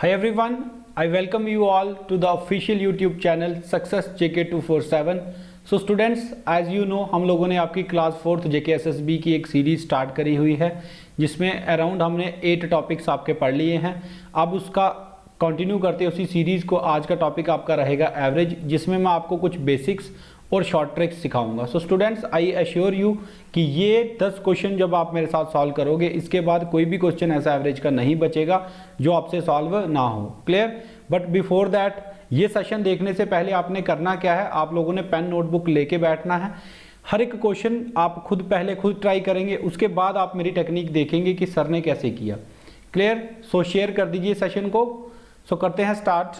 Hi everyone, I welcome you all to the official YouTube channel Success JK247। So students, as you know, हम लोगों ने आपकी class 4th JK SSB की एक series start करी हुई है जिसमें अराउंड हमने 8 टॉपिक्स आपके पढ़ लिए हैं। अब उसका कंटिन्यू करते उसी सीरीज़ को आज का टॉपिक आपका रहेगा एवरेज, जिसमें मैं आपको कुछ बेसिक्स और शॉर्ट ट्रिक्स सिखाऊंगा। So students, I assure you कि ये 10 क्वेश्चन जब आप मेरे साथ सॉल्व करोगे, इसके बाद कोई भी क्वेश्चन ऐसा एवरेज का नहीं बचेगा जो आपसे सॉल्व ना हो। क्लियर? बट बिफोर दैट, ये सेशन देखने से पहले आपने करना क्या है, आप लोगों ने पेन नोटबुक लेके बैठना है। हर एक क्वेश्चन आप खुद ट्राई करेंगे, उसके बाद आप मेरी टेक्निक देखेंगे कि सर ने कैसे किया। क्लियर? सो शेयर कर दीजिए सेशन को। सो करते हैं स्टार्ट।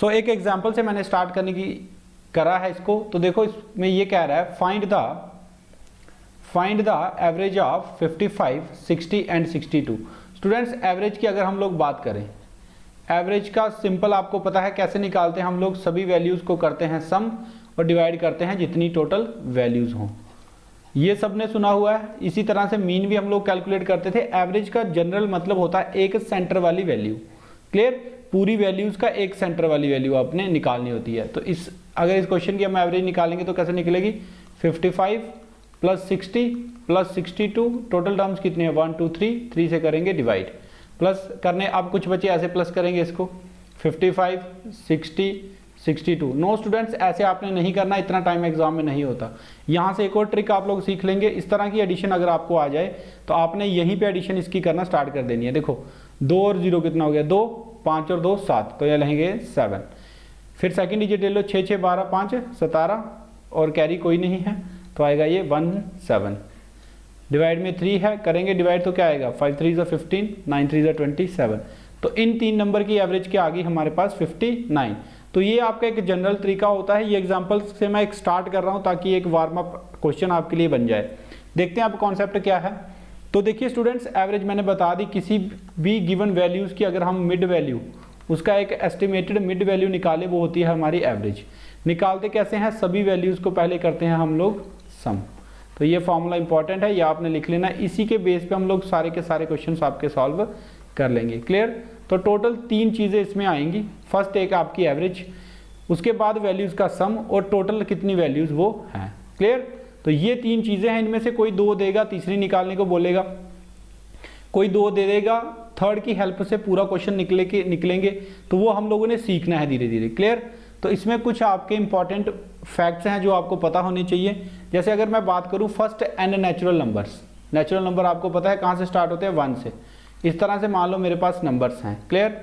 सो एक एग्जाम्पल से मैंने स्टार्ट करने की करा है इसको। तो देखो, इसमें ये कह रहा है find the average of 55, 60 and 62। Students, average की अगर हम लोग बात करें, एवरेज का सिंपल आपको पता है कैसे निकालते हैं हम लोग। सभी वैल्यूज को करते हैं सम और डिवाइड करते हैं जितनी टोटल वैल्यूज हों। ये सब ने सुना हुआ है। इसी तरह से मीन भी हम लोग कैलकुलेट करते थे। एवरेज का जनरल मतलब होता है एक सेंटर वाली वैल्यू। क्लियर? पूरी वैल्यूज का एक सेंटर वाली वैल्यू आपने निकालनी होती है। तो अगर इस क्वेश्चन की हम एवरेज निकालेंगे तो कैसे निकलेगी? 55 प्लस 60 प्लस 62, टोटल टर्म्स कितने हैं? 1 2 3 से करेंगे डिवाइड, प्लस करने अब कुछ बचे ऐसे प्लस करेंगे इसको 55 60 62। नो स्टूडेंट्स, ऐसे आपने नहीं करना, इतना टाइम एग्जाम में नहीं होता। यहाँ से एक और ट्रिक आप लोग सीख लेंगे। इस तरह की एडिशन अगर आपको आ जाए तो आपने यहीं पे एडिशन इसकी करना स्टार्ट कर देनी है। देखो, 2 और 0 कितना हो गया? 2, 5 और 2 7, तो ये लेंगे 7। फिर सेकंड डिजिट ले लो, 6 6 12 5 17 और कैरी कोई नहीं है तो आएगा ये 17। डिवाइड में 3 है, करेंगे डिवाइड तो क्या आएगा? 5 3 15, 9 3 27। तो इन 3 नंबर की एवरेज क्या आ गई हमारे पास? 59। तो ये आपका एक जनरल तरीका होता है। ये एग्जाम्पल से मैं एक स्टार्ट कर रहा हूँ ताकि एक वार्म अप क्वेश्चन आपके लिए बन जाए। देखते हैं आप कॉन्सेप्ट क्या है। तो देखिए स्टूडेंट्स, एवरेज मैंने बता दी, किसी भी गिवन वैल्यूज़ की अगर हम मिड वैल्यू, उसका एक एस्टिमेटेड मिड वैल्यू निकाले, वो होती है हमारी एवरेज। निकालते कैसे हैं? सभी वैल्यूज़ को पहले करते हैं हम लोग सम। तो ये फॉर्मूला इंपॉर्टेंट है, ये आपने लिख लेना। इसी के बेस पे हम लोग सारे के सारे क्वेश्चन आपके सॉल्व कर लेंगे। क्लियर? तो टोटल 3 चीज़ें इसमें आएंगी। फर्स्ट एक आपकी एवरेज, उसके बाद वैल्यूज़ का सम और टोटल कितनी वैल्यूज़ वो हैं। क्लियर? तो ये 3 चीज़ें हैं। इनमें से कोई 2 देगा, तीसरी निकालने को बोलेगा, कोई 2 दे देगा, थर्ड की हेल्प से पूरा क्वेश्चन निकलेंगे। तो वो हम लोगों ने सीखना है धीरे धीरे। क्लियर? तो इसमें कुछ आपके इंपॉर्टेंट फैक्ट्स हैं जो आपको पता होने चाहिए। जैसे अगर मैं बात करूं first N natural numbers, natural number आपको पता है कहाँ से स्टार्ट होते हैं? 1 से। इस तरह से मान लो मेरे पास नंबर्स हैं। क्लियर?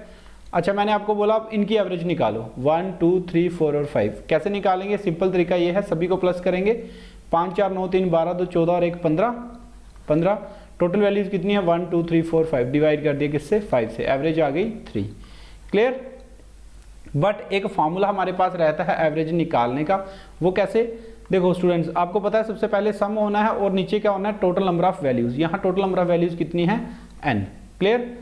अच्छा, मैंने आपको बोला इनकी एवरेज निकालो, 1 2 3 4 और 5। कैसे निकालेंगे? सिंपल तरीका ये है, सभी को प्लस करेंगे। 5 4 9 3 12 2 14 और 1 15। टोटल वैल्यूज कितनी है? 1 2 3 4 5। डिवाइड कर दिया किससे? 5 से। एवरेज आ गई 3। क्लियर? बट एक फॉर्मूला हमारे पास रहता है एवरेज निकालने का। वो कैसे? देखो स्टूडेंट्स, आपको पता है सबसे पहले सम होना है और नीचे क्या होना है? Total number of values. यहाँ टोटल नंबर ऑफ वैल्यूज कितनी है? n। क्लियर?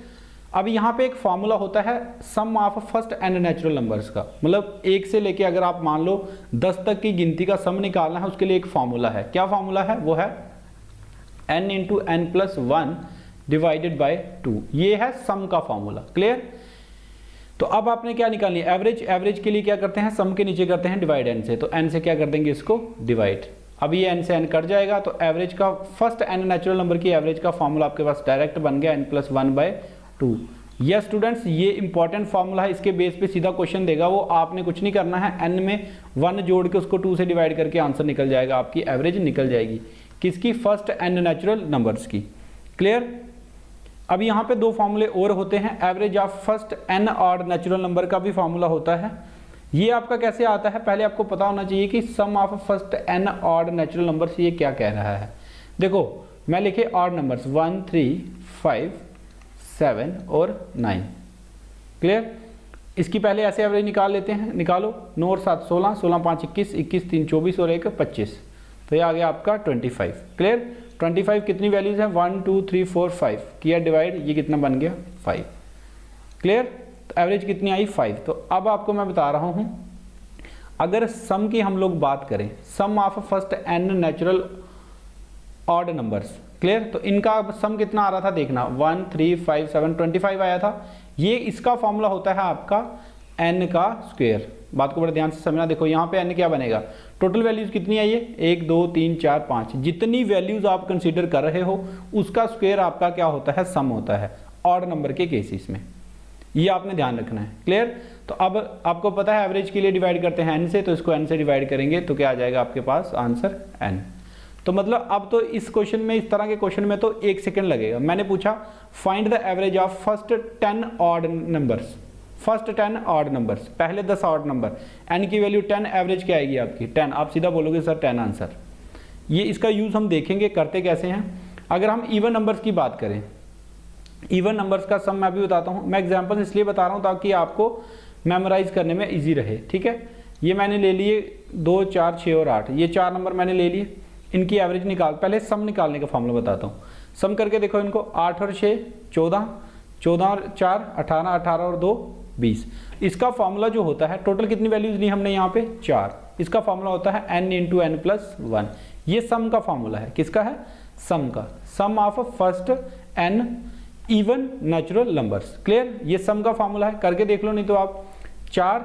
अब यहाँ पे एक फॉर्मूला होता है sum of first N natural numbers का। मतलब 1 से लेके अगर आप मान लो 10 तक की गिनती का सम निकालना है, उसके लिए एक फॉर्मूला है। क्या फॉर्मूला है? वो है n × n+1 डिवाइडेड बाय 2। ये है सम का फॉर्मूला। क्लियर? तो अब आपने क्या निकालनी है? एवरेज। एवरेज के लिए क्या करते हैं? सम के नीचे करते हैं डिवाइड n से। तो n से क्या कर देंगे? इसको डिवाइड। अब ये n से n कट जाएगा तो एवरेज का, फर्स्ट n नेचुरल नंबर की एवरेज का फॉर्मूला आपके पास डायरेक्ट बन गया n+1/2। यस स्टूडेंट्स, ये इंपॉर्टेंट फॉर्मूला है। इसके बेस पे सीधा क्वेश्चन देगा वो, आपने कुछ नहीं करना है। n में 1 जोड़ के उसको 2 से डिवाइड करके आंसर निकल जाएगा, आपकी एवरेज निकल जाएगी। किसकी? फर्स्ट n नेचुरल नंबर्स की। क्लियर? अब यहाँ पे 2 फॉर्मूले और होते हैं। Average of first n odd natural number का भी फॉर्मूला होता है। ये आपका कैसे आता है? पहले आपको पता होना चाहिए कि sum of first n odd natural number से ये क्या कह रहा है। देखो, मैं लिखे ऑड नंबर्स 1 3 5 7 और 9। क्लियर? इसकी पहले ऐसे एवरेज निकाल लेते हैं। निकालो, 9 और 7 16, 16 5 21, 21 3 24 और 1 25। तो ये आ गया आपका 25। क्लियर? 25 कितनी वैल्यूज है? 1 2 3 4 5। किया डिवाइड, ये कितना बन गया? 5। क्लियर? तो एवरेज कितनी आई? 5। तो अब आपको मैं बता रहा हूं, अगर सम की हम लोग बात करें, sum of first n natural odd numbers, clear. तो इनका सम कितना आ रहा था देखना, 1 3 5 7 25 आया था। ये इसका फॉर्मूला होता है आपका n का स्क्वायर। बात को बड़े ध्यान से समझना। देखो यहाँ पे n क्या बनेगा, टोटल वैल्यूज कितनी आई है, 1 2 3 4 5, जितनी वैल्यूज आप कंसीडर कर रहे हो उसका स्क्वायर आपका क्या होता है, सम होता है ऑड नंबर के केसेस में। ये आपने ध्यान रखना है। क्लियर। तो अब आपको पता है एवरेज के लिए डिवाइड करते हैं n से, तो इसको n से डिवाइड करेंगे तो क्या आ जाएगा आपके पास आंसर n। तो मतलब अब तो इस क्वेश्चन में, इस तरह के क्वेश्चन में तो 1 सेकंड लगेगा। मैंने पूछा find the average of first 10 odd numbers, first 10 odd numbers, पहले 10 ऑड नंबर, n की वैल्यू 10, एवरेज क्या आएगी आपकी 10। आप सीधा बोलोगे सर 10 आंसर। ये इसका यूज हम देखेंगे करते कैसे हैं। अगर हम इवन नंबर्स की बात करें, इवन नंबर्स का सम मैं अभी बताता हूँ। मैं एग्जाम्पल इसलिए बता रहा हूँ ताकि आपको मेमोराइज करने में ईजी रहे। ठीक है, ये मैंने ले लिए 2 4 6 और 8, ये 4 नंबर मैंने ले लिए। इनकी एवरेज निकाल, पहले सम निकालने का फॉर्मूला बताता हूँ। सम करके देखो इनको, 8 और 6 14, 14 और 4 18, 18 और 2 20। इसका फॉर्मूला जो होता है, टोटल कितनी वैल्यूज ली हमने यहाँ पे 4। इसका फॉर्मूला होता है n इंटू n प्लस 1। ये सम का फॉर्मूला है, किसका है, सम का, sum of first n even natural numbers. Clear. ये सम का फॉर्मूला है, करके देख लो। नहीं तो आप 4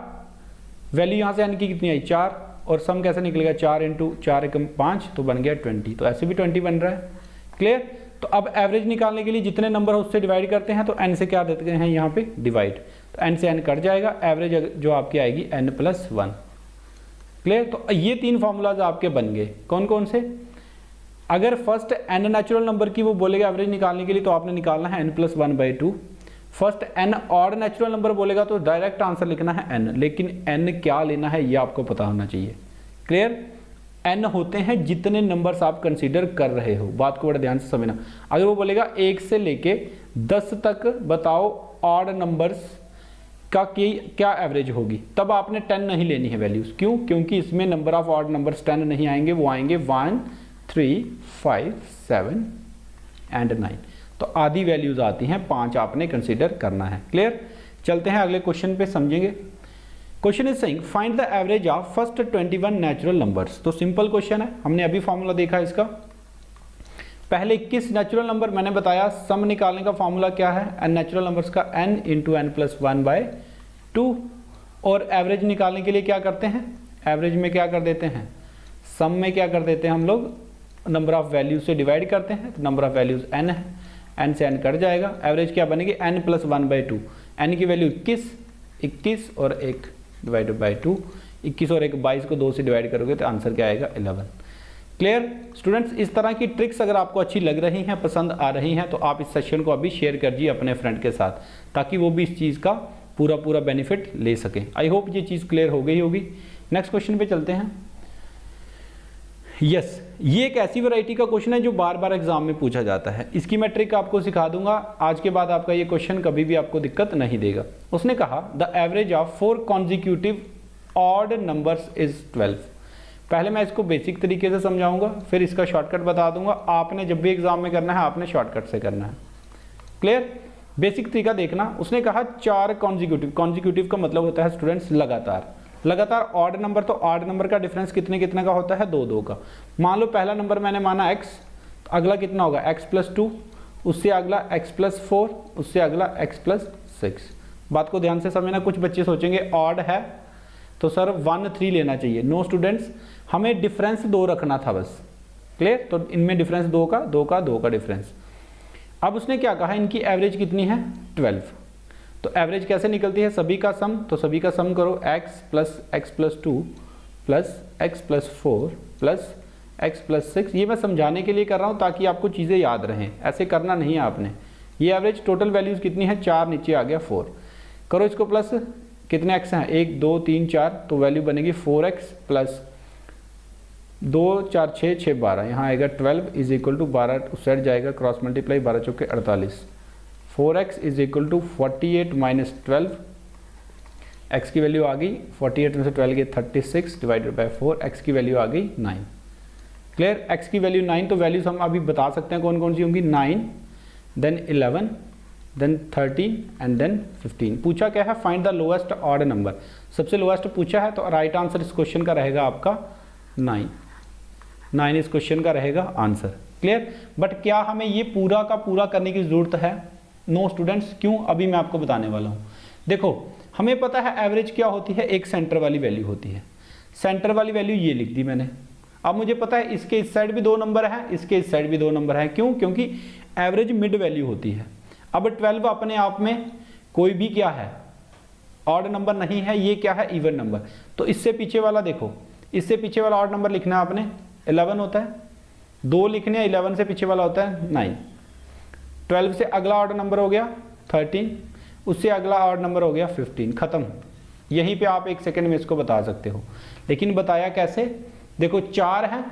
वैल्यू यहाँ से n की कितनी आई 4, और सम कैसे निकलेगा 4 इंटू 4 एकम 5, तो बन गया 20। तो ऐसे भी 20 बन रहा है। क्लियर। तो अब एवरेज निकालने के लिए जितने नंबर हो उससे डिवाइड करते हैं, तो n से क्या देते हैं यहाँ पे डिवाइड, तो n से n कट जाएगा, एवरेज जो आपकी आएगी n प्लस 1। क्लियर। तो ये 3 फॉर्मूलाज आपके बन गए। कौन कौन से, अगर फर्स्ट n नेचुरल नंबर की वो बोलेगा एवरेज निकालने के लिए, तो आपने निकालना है n plus 1/2। First n odd natural number बोलेगा तो डायरेक्ट आंसर लिखना है n, लेकिन n क्या लेना है ये आपको पता होना चाहिए। क्लियर। n होते हैं जितने नंबर्स आप कंसीडर कर रहे हो। बात को बड़ा ध्यान से समझना। अगर वो बोलेगा 1 से लेके 10 तक बताओ ऑड नंबर्स का क्या एवरेज होगी, तब आपने 10 नहीं लेनी है वैल्यूज। क्यों, क्योंकि इसमें नंबर ऑफ ऑड नंबर्स 10 नहीं आएंगे, वो आएंगे 1 3 5 7 एंड 9। तो आधी वैल्यूज आती हैं, 5 आपने कंसीडर करना है। क्लियर। चलते हैं अगले क्वेश्चन पे, समझेंगे। Question is saying find the average of first 21 natural numbers. तो सिंपल क्वेश्चन है, हमने अभी फॉर्मूला देखा इसका। पहले 21 नेचुरल नंबर मैंने बताया, सम निकालने का फॉर्मूला क्या है, एन नेचुरल नंबर्स का n इंटू n प्लस 1/2। और एवरेज निकालने के लिए क्या करते हैं, एवरेज में क्या कर देते हैं, सम में क्या कर देते हैं हम लोग, नंबर ऑफ वैल्यूज से डिवाइड करते हैं। तो नंबर ऑफ वैल्यूज n है, n से n कट जाएगा, एवरेज क्या बनेगी n प्लस 1/2। n की वैल्यू 21 और 1 डिवाइडेड बाई 2, 21 और 1 22 को 2 से डिवाइड करोगे तो आंसर क्या आएगा 11। Clear students. इस तरह की ट्रिक्स अगर आपको अच्छी लग रही हैं, पसंद आ रही हैं, तो आप इस सेशन को अभी शेयर करिए अपने फ्रेंड के साथ, ताकि वो भी इस चीज़ का पूरा बेनिफिट ले सकें। आई होप ये चीज़ क्लियर हो गई होगी। नेक्स्ट क्वेश्चन पे चलते हैं। यस, ये एक ऐसी वैरायटी का क्वेश्चन है जो बार बार एग्जाम में पूछा जाता है। इसकी मैं ट्रिक आपको सिखा दूंगा। आज के बाद आपका ये क्वेश्चन कभी भी आपको दिक्कत नहीं देगा। उसने कहा the average of 4 consecutive odd numbers is 12। पहले मैं इसको बेसिक तरीके से समझाऊंगा, फिर इसका शॉर्टकट बता दूंगा। आपने जब भी एग्जाम में करना है, आपने शॉर्टकट से करना है। क्लियर। बेसिक तरीका देखना। उसने कहा 4 कॉन्जिक्यूटिव का मतलब होता है स्टूडेंट्स लगातार ऑड नंबर। तो ऑड नंबर का डिफरेंस कितने का होता है, 2 का। मान लो पहला नंबर मैंने माना x, तो अगला कितना होगा x प्लस 2, उससे अगला x प्लस 4, उससे अगला x प्लस 6। बात को ध्यान से समझना। कुछ बच्चे सोचेंगे ऑड है तो सर 1 3 लेना चाहिए। नो स्टूडेंट्स, हमें डिफरेंस 2 रखना था बस। क्लियर। तो इनमें डिफरेंस 2 का डिफरेंस। अब उसने क्या कहा, इनकी एवरेज कितनी है 12। तो एवरेज कैसे निकलती है, सभी का सम। तो सभी का सम करो, x plus 2 plus x plus 4 plus x plus 6। ये मैं समझाने के लिए कर रहा हूँ ताकि आपको चीज़ें याद रहें, ऐसे करना नहीं है आपने। ये एवरेज टोटल वैल्यूज़ कितनी है, 4 नीचे आ गया 4। करो इसको प्लस, कितने x हैं, 1 2 3 4, तो वैल्यू बनेगी 4x प्लस 2 4 6 6 12, यहाँ आएगा 12 इज इक्वल टू 12 उस साइड जाएगा, क्रॉस मल्टीप्लाई 12 चौके 48। 4x is equal to 48 minus 12, x की वैल्यू आ गई 48 में से 12 गए 36 डिवाइडेड बाई 4, x की वैल्यू आ गई 9। क्लियर। x की वैल्यू 9, तो वैल्यूज हम अभी बता सकते हैं कौन कौन सी होंगी, 9 देन 11 देन 13 एंड देन 15। पूछा क्या है, find the lowest odd number. सबसे लोएस्ट पूछा है, तो राइट आंसर इस क्वेश्चन का रहेगा आपका 9 इस क्वेश्चन का रहेगा आंसर। क्लियर। बट क्या हमें ये पूरा का पूरा करने की ज़रूरत है? No students. क्यों? अभी मैं आपको बताने वाला हूँ। देखो हमें पता है एवरेज क्या होती है, एक सेंटर वाली वैल्यू होती है। सेंटर वाली वैल्यू ये लिख दी मैंने। अब मुझे पता है इसके इस साइड भी 2 नंबर है, इसके इस साइड भी 2 नंबर है। क्यों? क्योंकि एवरेज मिड वैल्यू होती है। अब 12 अपने आप में कोई भी क्या है, ऑड नंबर नहीं है, ये क्या है, इवन नंबर। तो इससे पीछे वाला देखो, इससे पीछे वाला ऑड नंबर लिखना है आपने, 11 होता है। 2 लिखने, 11 से पीछे वाला होता है 9। 12 से अगला ऑड नंबर हो गया 13, उससे अगला ऑड नंबर हो गया 15। खत्म। यहीं पे आप 1 सेकंड में इसको बता सकते हो। लेकिन बताया कैसे? देखो 4 है,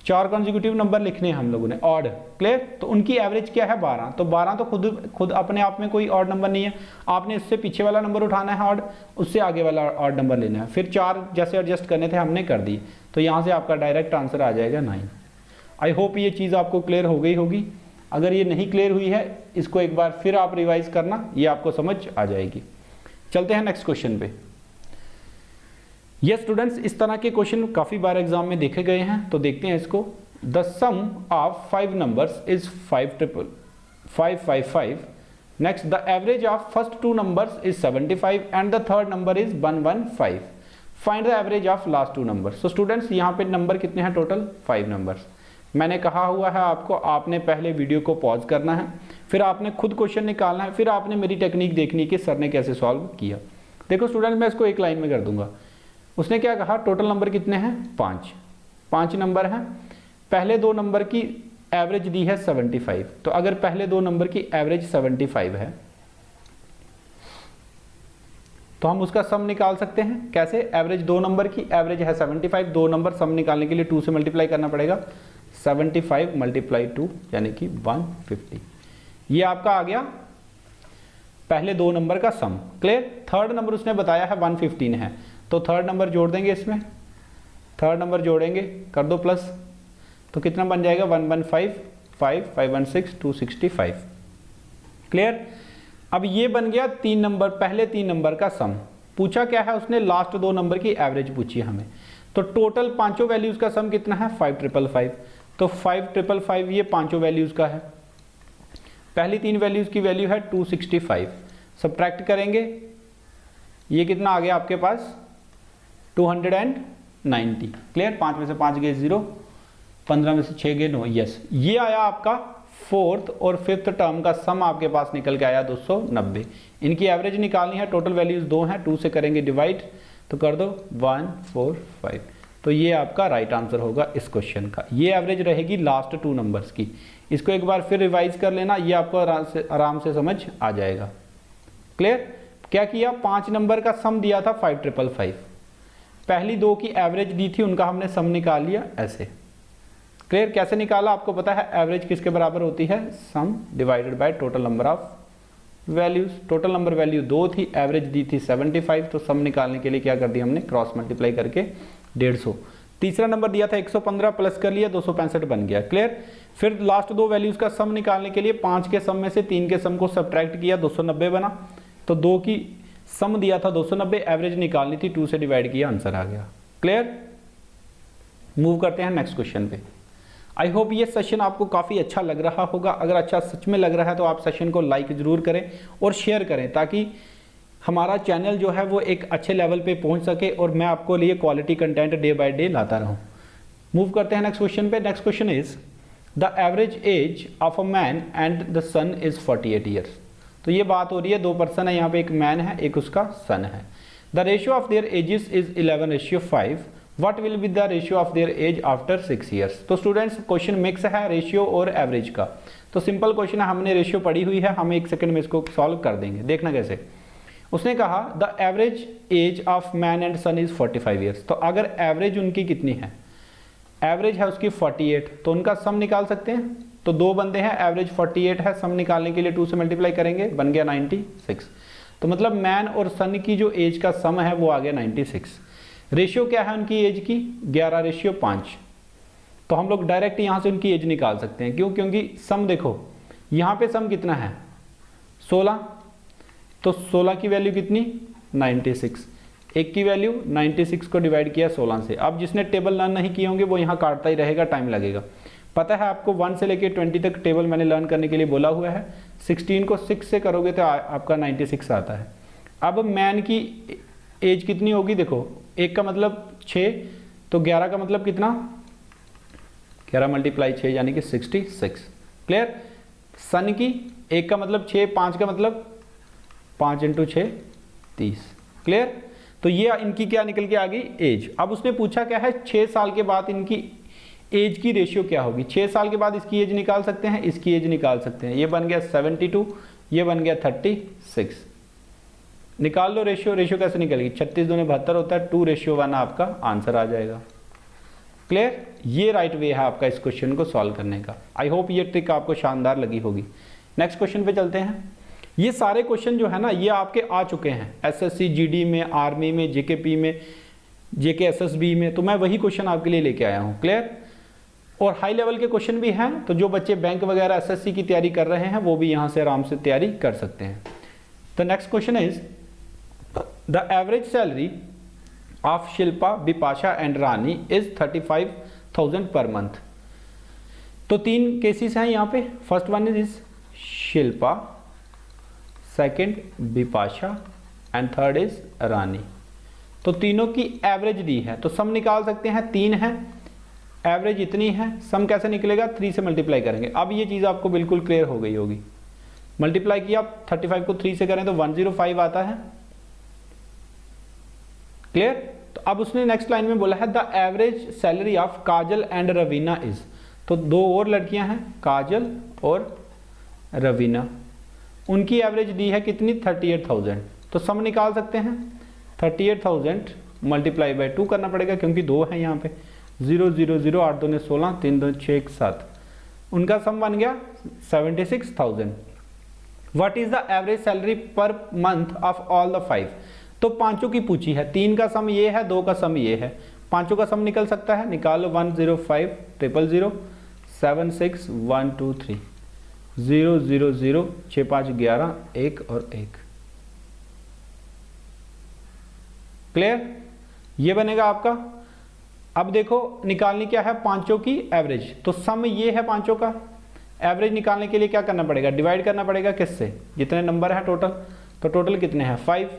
4 कॉन्जिक्यूटिव नंबर लिखने हैं हम लोगों ने ऑड। क्लियर। तो उनकी एवरेज क्या है? 12। तो 12 तो खुद अपने आप में कोई ऑड नंबर नहीं है। आपने इससे पीछे वाला नंबर उठाना है ऑड, उससे आगे वाला ऑड नंबर लेना है। फिर 4 जैसे एडजस्ट करने थे हमने कर दिए, तो यहाँ से आपका डायरेक्ट आंसर आ जाएगा 9। आई होप ये चीज़ आपको क्लियर हो गई होगी। अगर ये नहीं क्लियर हुई है, इसको एक बार फिर आप रिवाइज करना, ये आपको समझ आ जाएगी। चलते हैं नेक्स्ट क्वेश्चन पे। यस स्टूडेंट्स, इस तरह के क्वेश्चन काफ़ी बार एग्जाम में देखे गए हैं, तो देखते हैं इसको। The sum of 5 numbers is 555. Next, the average of first 2 numbers is 75 and the third number is 115. Find the average of last 2 numbers. So students यहाँ पे नंबर कितने हैं टोटल? 5 नंबर्स। मैंने कहा हुआ है आपको, आपने पहले वीडियो को पॉज करना है, फिर आपने खुद क्वेश्चन निकालना है, फिर आपने मेरी टेक्निक देखनी कि सर ने कैसे सॉल्व किया। देखो स्टूडेंट, मैं इसको एक लाइन में कर दूंगा। उसने क्या कहा? टोटल नंबर कितने हैं? 5 नंबर हैं। पहले 2 नंबर की एवरेज दी है 75। तो अगर पहले 2 नंबर की एवरेज 75 है तो हम उसका सम निकाल सकते हैं। कैसे? एवरेज 2 नंबर की एवरेज है 75, 2 नंबर सम निकालने के लिए 2 से मल्टीप्लाई करना पड़ेगा। 75 मल्टीप्लाई 2 यानी कि 150। ये आपका आ गया पहले 2 नंबर का सम। क्लियर। थर्ड नंबर उसने बताया है 115 है, तो थर्ड नंबर जोड़ देंगे इसमें, थर्ड नंबर जोड़ेंगे, कर दो प्लस, तो कितना बन जाएगा? 115, 5, 516, 265। क्लियर। अब ये बन गया 3 नंबर, पहले 3 नंबर का सम। पूछा क्या है उसने? लास्ट 2 नंबर की एवरेज पूछी है हमें। तो टोटल पांचों वैल्यूज का सम कितना है? 5555। तो 5555 ये पांचों वैल्यूज का है। पहली 3 वैल्यूज की वैल्यू है 265। सब्ट्रैक्ट करेंगे, ये कितना आ गया आपके पास? 290। क्लियर। 5 में से 5 गए 0, 15 में से 6 गए 9। यस, ये आया आपका 4th और 5th टर्म का सम आपके पास निकल के आया 290। इनकी एवरेज निकालनी है, टोटल वैल्यूज 2 हैं, 2 से करेंगे डिवाइड, तो कर दो 145। तो ये आपका राइट आंसर होगा इस क्वेश्चन का। ये एवरेज रहेगी लास्ट 2 नंबर्स की। इसको एक बार फिर रिवाइज कर लेना, ये आपको आराम से समझ आ जाएगा। क्लियर। क्या किया? 5 नंबर का सम दिया था 5555, पहली 2 की एवरेज दी थी, उनका हमने सम निकाल लिया ऐसे। क्लियर। कैसे निकाला? आपको पता है एवरेज किसके बराबर होती है? सम divided by total number of values. Total number value 2 थी, एवरेज दी थी 75, तो सम निकालने के लिए क्या कर दिया हमने? क्रॉस मल्टीप्लाई करके 150। तीसरा नंबर दिया था 115, प्लस कर लिया 265 बन गया। क्लियर। फिर लास्ट 2 वैल्यूज का सम निकालने के लिए 5 के सम में से 3 के सम को सब्ट्रैक्ट किया, 290 बना। तो 2 की सम दिया था 290, एवरेज निकालनी थी, 2 से डिवाइड किया, आंसर आ गया। क्लियर। मूव करते हैं नेक्स्ट क्वेश्चन पे। आई होप ये सेशन आपको काफ़ी अच्छा लग रहा होगा। अगर अच्छा सच में लग रहा है तो आप सेशन को लाइक ज़रूर करें और शेयर करें, ताकि हमारा चैनल जो है वो एक अच्छे लेवल पे पहुंच सके और मैं आपको लिए quality content day by day लाता रहूं। मूव करते हैं नेक्स्ट क्वेश्चन पे। Next question is the average age of a man and the son is 48 years. तो ये बात हो रही है, 2 पर्सन है यहाँ पे, एक मैन है, एक उसका सन है। The ratio of their ages is 11:5। What will be the ratio of their age after 6 years. तो स्टूडेंट्स क्वेश्चन मिक्स है रेशियो और एवरेज का। तो सिंपल क्वेश्चन है, हमने रेशियो पढ़ी हुई है, हम 1 सेकंड में इसको सॉल्व कर देंगे। देखना कैसे। उसने कहा the average age of man and son is 45 years. तो अगर एवरेज उनकी कितनी है? एवरेज है उसकी 48, तो उनका सम निकाल सकते हैं। तो 2 बंदे हैं, एवरेज 48 है, सम निकालने के लिए 2 से मल्टीप्लाई करेंगे, बन गया 96। तो मतलब मैन और सन की जो एज का सम है वो आ गया 96। रेशियो क्या है उनकी एज की? 11:5। तो हम लोग डायरेक्ट यहाँ से उनकी एज निकाल सकते हैं। क्यों? क्योंकि सम देखो, यहाँ पे सम कितना है? 16। तो 16 की वैल्यू कितनी? 96। एक की वैल्यू 96 को डिवाइड किया 16 से। अब जिसने टेबल लर्न नहीं किए होंगे वो यहाँ काटता ही रहेगा, टाइम लगेगा। पता है आपको 1 से लेके 20 तक टेबल मैंने लर्न करने के लिए बोला हुआ है। 16 को 6 से करोगे तो आपका 96 आता है। अब मैन की एज कितनी होगी, देखो 1 का मतलब 6, तो 11 का मतलब कितना, 11 मल्टीप्लाई 6 यानी कि 66। क्लियर। सन की 1 का मतलब 6, 5 का मतलब 5 × 6 30। क्लियर। तो ये इनकी क्या निकल के आ गई, एज। अब उसने पूछा क्या है, 6 साल के बाद इनकी एज की रेशियो क्या होगी। 6 साल के बाद इसकी एज निकाल सकते हैं, इसकी एज निकाल सकते हैं। ये बन गया 72, ये बन गया 36। निकाल लो रेशियो। रेशियो कैसे निकलेगी, 36 दूनी 72 होता है, 2:1 आपका आंसर आ जाएगा। क्लियर। ये राइट वे है आपका इस क्वेश्चन को सॉल्व करने का। आई होप ये ट्रिक आपको शानदार लगी होगी। नेक्स्ट क्वेश्चन पे चलते हैं। ये सारे क्वेश्चन जो है ना ये आपके आ चुके हैं एसएससी जीडी में, आर्मी में, जेकेपी में, जेकेएसएसबी में, तो मैं वही क्वेश्चन आपके लिए लेके आया हूँ। क्लियर। और हाई लेवल के क्वेश्चन भी हैं, तो जो बच्चे बैंक वगैरह एसएससी की तैयारी कर रहे हैं वो भी यहाँ से आराम से तैयारी कर सकते हैं। The next question is the average salary of Shilpa, Bipasha and Rani is 35,000 per month. तो 3 केसेस हैं यहाँ पे। First one is Shilpa, second Bipasha and third is Rani. तो तीनों की एवरेज दी है, तो सम निकाल सकते हैं। 3 है, एवरेज इतनी है, सम कैसे निकलेगा, 3 से मल्टीप्लाई करेंगे। अब ये चीज़ आपको बिल्कुल क्लियर हो गई होगी। मल्टीप्लाई किया, 35 को 3 से करें तो 105 आता है। क्लियर। तो अब उसने नेक्स्ट लाइन में बोला है the average salary of Kajal and Raveena is. तो 2 और लड़कियां हैं, काजल और रवीना, उनकी एवरेज दी है कितनी, 38,000। तो सम निकाल सकते हैं। 38,000 मल्टीप्लाई बाय 2 करना पड़ेगा क्योंकि 2 है यहाँ पे। 0 0 0 8 2 16 3 2 6 1 7, उनका सम बन गया 76,000। What is the average salary per month of all the 5। तो पांचों की पूछी है, 3 का सम ये है, 2 का सम ये है, पांचों का सम निकल सकता है। निकालो 105 000 7 6 1 2 3 0 0 0 6 5 11 1 और 1। क्लियर। ये बनेगा आपका। अब देखो निकालनी क्या है, पांचों की एवरेज। तो सम ये है पांचों का, एवरेज निकालने के लिए क्या करना पड़ेगा, डिवाइड करना पड़ेगा किससे, जितने नंबर है टोटल। तो टोटल कितने हैं, 5।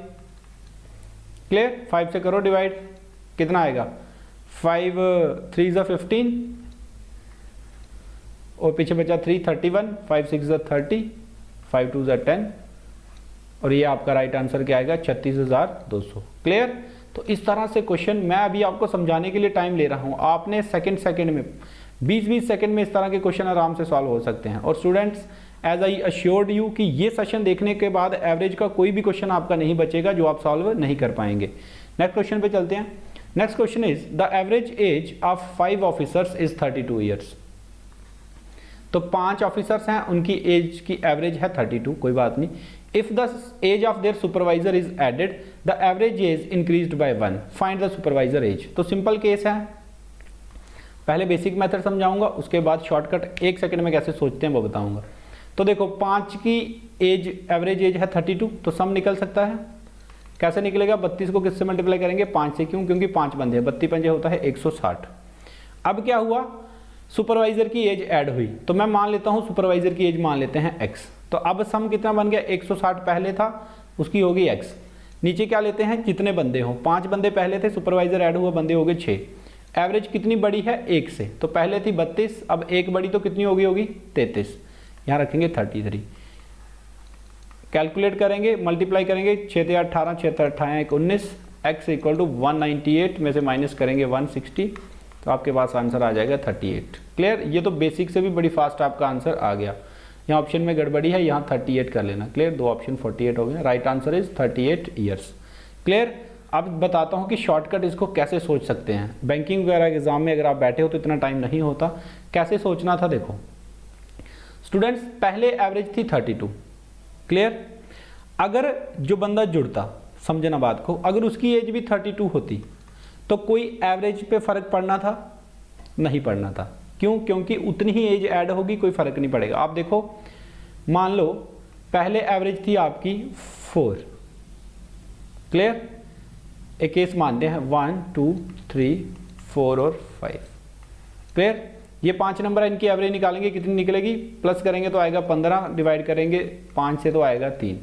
क्लियर। 5 से करो डिवाइड, कितना आएगा, 5 3 = 15 और पीछे बचा 3 31, 5 6 = 30, 5 2 = 10 और ये आपका राइट आंसर क्या आएगा, 36,200। क्लियर। तो इस तरह से क्वेश्चन मैं अभी आपको समझाने के लिए टाइम ले रहा हूं, आपने सेकंड में 20-20 सेकंड में इस तरह के क्वेश्चन आराम से सॉल्व हो सकते हैं। और students as I assured you कि ये सेशन देखने के बाद एवरेज का कोई भी क्वेश्चन आपका नहीं बचेगा जो आप सॉल्व नहीं कर पाएंगे। नेक्स्ट क्वेश्चन पे चलते हैं। Next question is the average age of 5 officers is 32 years. तो 5 ऑफिसर्स हैं, उनकी एज की एवरेज है 32, कोई बात नहीं। If the age of their supervisor is added the average age increased by 1, find the supervisor age. तो सिंपल केस है, पहले बेसिक मेथड समझाऊंगा, उसके बाद शॉर्टकट 1 सेकंड में कैसे सोचते हैं वो बताऊंगा। तो देखो 5 की एज, एवरेज एज है 32, तो सम निकल सकता है। कैसे निकलेगा, 32 को किससे मल्टीप्लाई करेंगे, 5 से। क्यों, क्योंकि 5 बंदे हैं, 32 पंजे होता है 160। अब क्या हुआ, सुपरवाइजर की एज ऐड हुई, तो मैं मान लेता हूं सुपरवाइजर की एज मान लेते हैं x। तो अब सम कितना बन गया, 160 पहले था, उसकी होगी x। नीचे क्या लेते हैं, जितने बंदे हो, 5 बंदे पहले थे, सुपरवाइजर ऐड हुआ, बंदे हो गए 6। एवरेज कितनी बड़ी है, 1 से, तो पहले थी 32, अब 1 बड़ी तो कितनी होगी 33, यहाँ रखेंगे 33। कैलकुलेट करेंगे, मल्टीप्लाई करेंगे, 6 × 18 6 × 18 19, x = 198 में से माइनस करेंगे 160, तो आपके पास आंसर आ जाएगा 38। क्लियर। ये तो बेसिक से भी बड़ी फास्ट आपका आंसर आ गया। यहाँ ऑप्शन में गड़बड़ी है, यहाँ 38 कर लेना। क्लियर। 2 ऑप्शन 48 हो गए, right answer is 38 years. Clear. अब बताता हूँ कि शॉर्टकट इसको कैसे सोच सकते हैं। बैंकिंग वगैरह एग्जाम में अगर आप बैठे हो तो इतना टाइम नहीं होता, कैसे सोचना था देखो स्टूडेंट्स, पहले एवरेज थी 32। क्लियर। अगर जो बंदा जुड़ता, समझना बात को, अगर उसकी एज भी 32 होती तो कोई एवरेज पे फर्क पड़ना था, नहीं पड़ना था। क्यों, क्योंकि उतनी ही एज ऐड होगी, कोई फर्क नहीं पड़ेगा। आप देखो, मान लो पहले एवरेज थी आपकी 4। क्लियर। एक केस मानते हैं 1 2 3 4 और 5। क्लियर। ये 5 नंबर है, इनकी एवरेज निकालेंगे कितनी निकलेगी, प्लस करेंगे तो आएगा 15, डिवाइड करेंगे 5 से तो आएगा 3।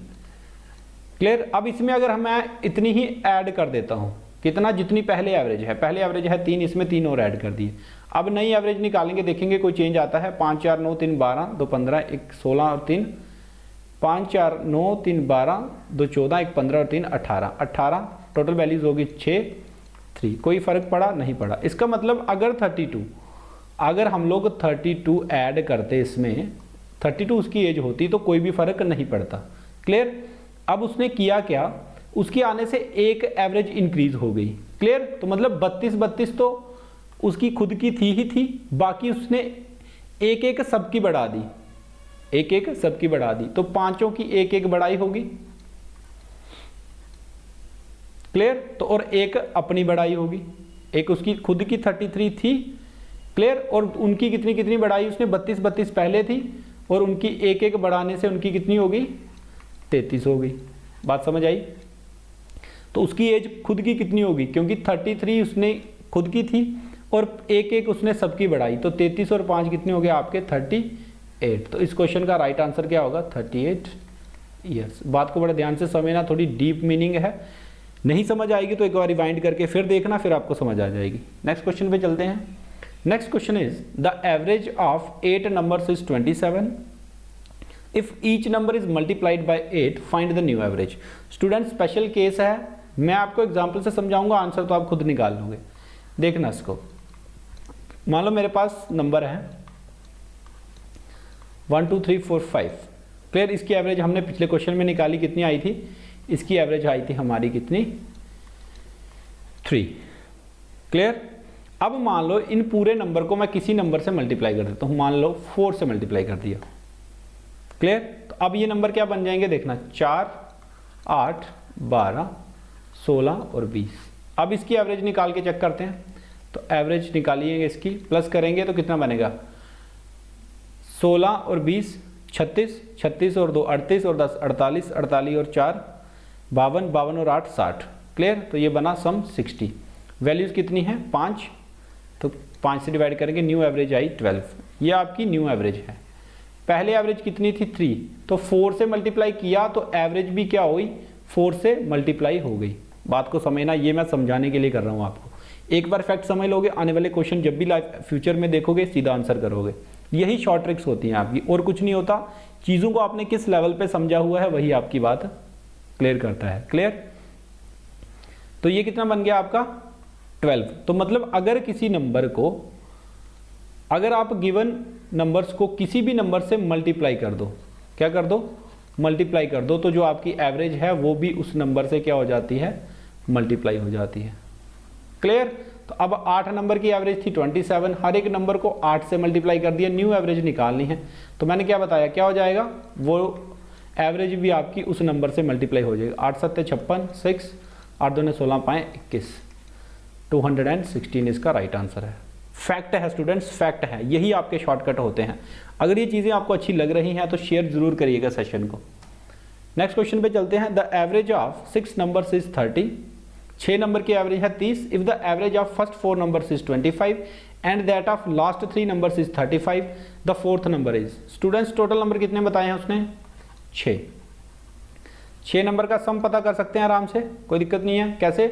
क्लियर। अब इसमें अगर मैं इतनी ही ऐड कर देता हूँ, कितना, जितनी पहले एवरेज है, पहले एवरेज है 3, इसमें 3 और ऐड कर दिए। अब नई एवरेज निकालेंगे, देखेंगे कोई चेंज आता है। 5 4 9 3 12, 2 15, 1 16 और 3, 5 4 9 3 12, 2 14, 1 15 और 3 18, 18 टोटल वैल्यूज होगी 6 3। कोई फर्क पड़ा नहीं पड़ा। इसका मतलब अगर 32, अगर हम लोग 32 ऐड करते, इसमें 32 उसकी एज होती तो कोई भी फर्क नहीं पड़ता। क्लियर। अब उसने किया क्या, उसकी आने से एक एवरेज इंक्रीज हो गई। क्लियर। तो मतलब 32 तो उसकी खुद की थी ही थी, बाकी उसने एक एक सबकी बढ़ा दी, एक एक सबकी बढ़ा दी, तो पांचों की एक एक बढ़ाई होगी। क्लियर। तो और एक अपनी बढ़ाई होगी, एक उसकी खुद की 33 थी। क्लियर। और उनकी कितनी कितनी बढ़ाई उसने, 32 पहले थी, और उनकी एक एक बढ़ाने से उनकी कितनी होगी, 33 हो गई। बात समझ आई। तो उसकी एज खुद की कितनी होगी, क्योंकि 33 उसने खुद की थी और एक एक उसने सबकी बढ़ाई, तो 33 और 5 कितने हो गए आपके, 38। तो इस क्वेश्चन का राइट आंसर क्या होगा, 38 ईयर्स। बात को बड़े ध्यान से समझना, थोड़ी डीप मीनिंग है, नहीं समझ आएगी तो एक बार रिवाइंड करके फिर देखना, फिर आपको समझ आ जाएगी। नेक्स्ट क्वेश्चन पे चलते हैं। Next question is the average of 8 numbers is 27। If each number is multiplied by 8 find the new average. Student special case है, मैं आपको एग्जाम्पल से समझाऊंगा, आंसर तो आप खुद निकाल लोगे। देखना इसको, मान लो मेरे पास नंबर है 1 2 3 4 5। क्लियर। इसकी एवरेज हमने पिछले क्वेश्चन में निकाली, कितनी आई थी, इसकी एवरेज आई थी हमारी कितनी, 3। क्लियर। अब मान लो इन पूरे नंबर को मैं किसी नंबर से मल्टीप्लाई कर देता हूं, मान लो 4 से मल्टीप्लाई कर दिया। क्लियर। तो अब ये नंबर क्या बन जाएंगे, देखना, 4 8 12 16 और 20। अब इसकी एवरेज निकाल के चेक करते हैं। तो एवरेज निकालिएगा इसकी, प्लस करेंगे तो कितना बनेगा, 16 और 20 36, 36 और 2 38 और 10 48, 48 और 4 52, 52 और 8 60। क्लियर। तो ये बना सम 60। वैल्यूज कितनी है, 5, तो 5 से डिवाइड करेंगे, न्यू एवरेज आई 12। ये आपकी न्यू एवरेज है। पहले एवरेज कितनी थी, 3, तो 4 से मल्टीप्लाई किया तो एवरेज भी क्या हुई, 4 से मल्टीप्लाई हो गई। बात को समझना, ये मैं समझाने के लिए कर रहा हूँ आपको। एक बार फैक्ट समझ लोगे, आने वाले क्वेश्चन जब भी फ्यूचर में देखोगे सीधा आंसर करोगे। यही शॉर्ट ट्रिक्स होती हैं आपकी, और कुछ नहीं होता। चीज़ों को आपने किस लेवल पे समझा हुआ है वही आपकी बात क्लियर करता है। क्लियर। तो ये कितना बन गया आपका, 12। तो मतलब अगर किसी नंबर को, अगर आप गिवन नंबर्स को किसी भी नंबर से मल्टीप्लाई कर दो, क्या कर दो, मल्टीप्लाई कर दो, तो जो आपकी एवरेज है वो भी उस नंबर से क्या हो जाती है, मल्टीप्लाई हो जाती है। क्लियर। तो अब 8 नंबर की एवरेज थी 27, हर एक नंबर को 8 से मल्टीप्लाई कर दिया, न्यू एवरेज निकालनी है। तो मैंने क्या बताया, क्या हो जाएगा, वो एवरेज भी आपकी उस नंबर से मल्टीप्लाई हो जाएगी। 8 7 56, 6 8 2 16 5 21, 216 इसका राइट आंसर है। फैक्ट है स्टूडेंट्स, फैक्ट है, यही आपके शॉर्टकट होते हैं। अगर ये चीज़ें आपको अच्छी लग रही हैं तो शेयर जरूर करिएगा सेशन को। नेक्स्ट क्वेश्चन पे चलते हैं। The average of 6 numbers is 30। 6 number की एवरेज है 30। If the average of first 4 numbers is 25 and that of last 3 numbers is 35, the fourth number is. Students total number कितने बताए हैं उसने, 6। 6 नंबर का सम पता कर सकते हैं आराम से, कोई दिक्कत नहीं है। कैसे,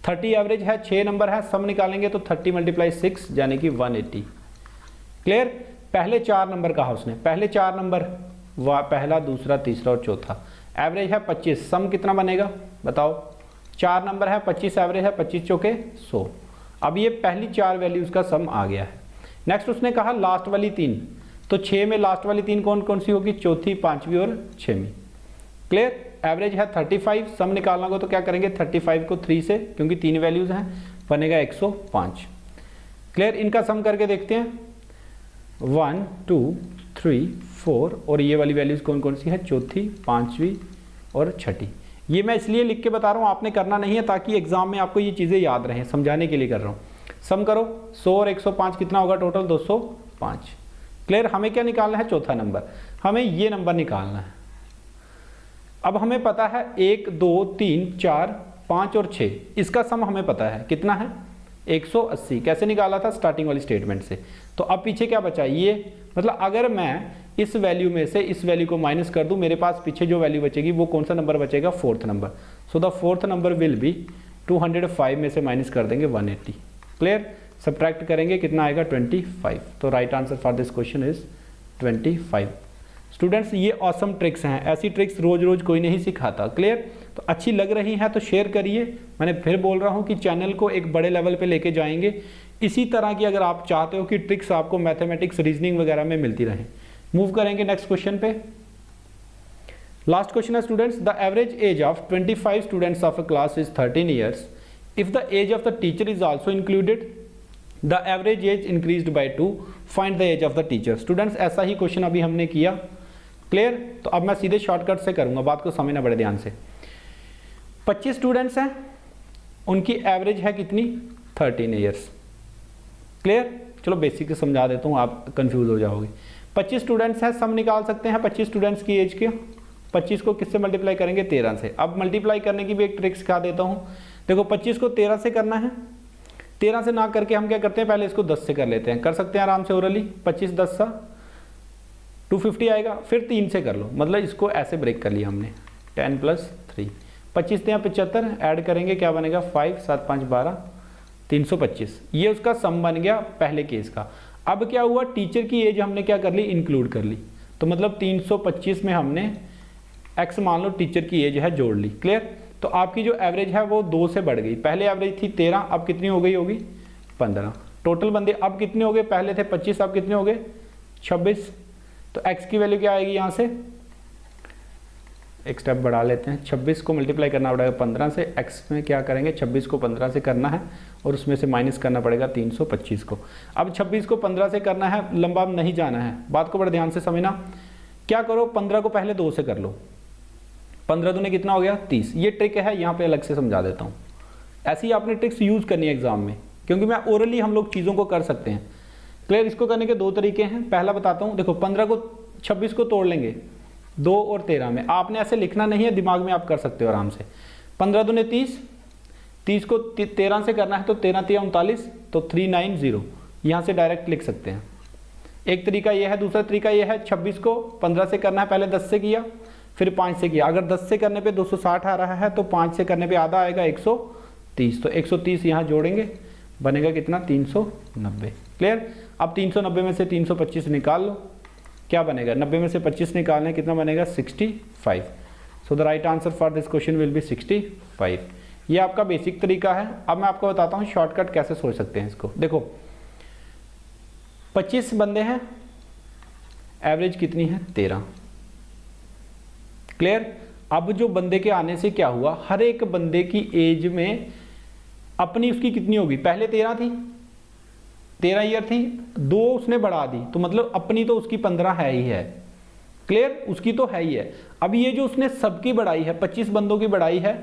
30 एवरेज है, 6 नंबर है, सम निकालेंगे तो 30 × 6 यानी कि 180। क्लियर। पहले 4 नंबर कहा उसने, पहले 4 नंबर, पहला दूसरा तीसरा और चौथा, एवरेज है 25, सम कितना बनेगा बताओ। 4 नंबर है, 25 एवरेज है, 25 चौके 100। अब ये पहली 4 वैल्यूज का सम आ गया है। नेक्स्ट उसने कहा लास्ट वाली 3, तो 6 में लास्ट वाली 3 कौन कौन सी होगी, चौथी, पांचवी और 6वीं। क्लियर। एवरेज है 35, सम निकालना होगा तो क्या करेंगे, 35 को 3 से, क्योंकि 3 वैल्यूज हैं, बनेगा 105। क्लियर। इनका सम करके देखते हैं, 1 2 3 4, और ये वाली वैल्यूज कौन कौन सी है, चौथी, पांचवी और छठी। ये मैं इसलिए लिख के बता रहा हूँ, आपने करना नहीं है, ताकि एग्जाम में आपको ये चीज़ें याद रहें, समझाने के लिए कर रहा हूँ। सम करो, 100 और 105 कितना होगा टोटल, 205। क्लियर। हमें क्या निकालना है, चौथा नंबर, हमें ये नंबर निकालना है। अब हमें पता है 1 2 3 4 5 और 6, इसका सम हमें पता है कितना है, 180 कैसे निकाला था, स्टार्टिंग वाली स्टेटमेंट से। तो अब पीछे क्या बचा, ये मतलब अगर मैं इस वैल्यू में से इस वैल्यू को माइनस कर दूं, मेरे पास पीछे जो वैल्यू बचेगी वो कौन सा नंबर बचेगा, fourth number. So the fourth number will be 205 में से माइनस कर देंगे 180। क्लियर, सब्ट्रैक्ट करेंगे कितना आएगा 25। तो right answer for this question is 25। Students ये ऑसम ट्रिक्स हैं, ऐसी ट्रिक्स रोज रोज कोई नहीं सिखाता। क्लियर, तो अच्छी लग रही है तो शेयर करिए। मैंने फिर बोल रहा हूँ कि चैनल को एक बड़े लेवल पे लेके जाएंगे। इसी तरह की अगर आप चाहते हो कि ट्रिक्स आपको मैथमेटिक्स रीजनिंग वगैरह में मिलती रहे। मूव करेंगे नेक्स्ट क्वेश्चन पे। लास्ट क्वेश्चन है students, the average age of 25 students of a class is 13 years. If the age of the teacher is also included, the average age increased by 2, find the age of the teacher. Students ऐसा ही question अभी हमने किया। Clear, तो अब मैं सीधे shortcut से करूंगा, बात को समझना बड़े ध्यान से। 25 स्टूडेंट्स हैं, उनकी एवरेज है कितनी, 13 ईयर्स। क्लियर, चलो बेसिक से समझा देता हूँ, आप कंफ्यूज हो जाओगे। 25 स्टूडेंट्स हैं, सम निकाल सकते हैं 25 स्टूडेंट्स की एज के। 25 को किससे मल्टीप्लाई करेंगे, 13 से। अब मल्टीप्लाई करने की भी एक ट्रिक सिखा देता हूँ। देखो 25 को 13 से करना है, 13 से ना करके हम क्या करते हैं, पहले इसको 10 से कर लेते हैं। कर सकते हैं आराम से ओरली। 25 10 सा 250 आएगा, फिर 3 से कर लो, मतलब इसको ऐसे ब्रेक कर लिया हमने। 10 + 3, 25 से 75, ऐड करेंगे क्या बनेगा, 5 7 5 12, 325। ये उसका सम बन गया पहले केस का। अब क्या हुआ, टीचर की एज हमने क्या कर ली, इंक्लूड कर ली। तो मतलब 325 में हमने x मान लो टीचर की एज है जोड़ ली। क्लियर, तो आपकी जो एवरेज है वो 2 से बढ़ गई। पहले एवरेज थी 13, अब कितनी हो गई होगी, 15। टोटल बंदे अब कितने हो गए, पहले थे 25, अब कितने हो गए, 26। तो x की वैल्यू क्या आएगी, यहाँ से एक स्टेप बढ़ा लेते हैं। 26 को मल्टीप्लाई करना पड़ेगा 15 से। x में क्या करेंगे, 26 को 15 से करना है और उसमें से माइनस करना पड़ेगा 325 को। अब 26 को 15 से करना है, लंबा नहीं जाना है, बात को बड़े ध्यान से समझना। क्या करो, 15 को पहले 2 से कर लो। 15 दूने कितना हो गया, 30। ये ट्रिक है, यहाँ पे अलग से समझा देता हूँ। ऐसी ही आपने ट्रिक्स यूज़ करनी है एग्जाम में, क्योंकि मैं ओरली हम लोग चीज़ों को कर सकते हैं। क्लियर, इसको करने के 2 तरीके हैं। पहला बताता हूँ, देखो 15 को 26 को तोड़ लेंगे 2 और 13 में। आपने ऐसे लिखना नहीं है, दिमाग में आप कर सकते हो आराम से। 15 दूने 30, 30 को 13 से करना है तो 13 3 39, तो 390 यहाँ से डायरेक्ट लिख सकते हैं। एक तरीका ये है। दूसरा तरीका ये है, 26 को 15 से करना है, पहले 10 से किया फिर 5 से किया। अगर 10 से करने पे 260 आ रहा है तो 5 से करने पे आधा आएगा 130। तो 130 यहाँ जोड़ेंगे, बनेगा कितना, 390। क्लियर, अब 390 में से 325 निकाल लो, क्या बनेगा, 90 में से 25 निकालने कितना बनेगा, 65। So the right answer for this question will be 65। ये आपका बेसिक तरीका है। अब मैं आपको बताता हूँ शॉर्टकट कैसे सोच सकते हैं इसको। देखो 25 बंदे हैं, एवरेज कितनी है, 13। क्लियर, अब जो बंदे के आने से क्या हुआ, हर एक बंदे की एज में अपनी उसकी कितनी होगी, पहले 13 थी, 13 ईयर थी, 2 उसने बढ़ा दी, तो मतलब अपनी तो उसकी 15 है ही है। क्लियर, उसकी तो है ही है। अब ये जो उसने सबकी बढ़ाई है, 25 बंदों की बढ़ाई है,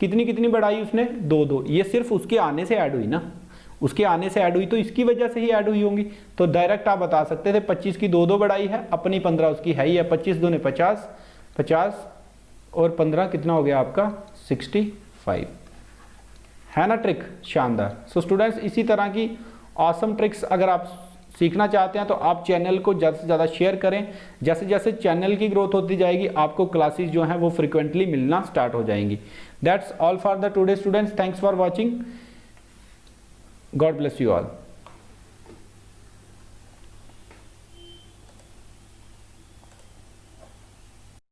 कितनी कितनी बढ़ाई उसने, 2 ये सिर्फ उसके आने से ऐड हुई ना, उसके आने से ऐड हुई, तो इसकी वजह से ही ऐड हुई होंगी। तो डायरेक्ट आप बता सकते थे 25 की 2 बढ़ाई है, अपनी 15 उसकी है ही है। 25 दूने 50, 50 और 15 कितना हो गया आपका, 65। है ना ट्रिक, शानदार। सो स्टूडेंट्स, इसी तरह की ऑसम ट्रिक्स अगर आप सीखना चाहते हैं तो आप चैनल को ज़्यादा से ज़्यादा शेयर करें। जैसे जैसे चैनल की ग्रोथ होती जाएगी, आपको क्लासेस जो हैं वो फ्रिक्वेंटली मिलना स्टार्ट हो जाएंगी। That's all for the today students, thanks for watching, God bless you all.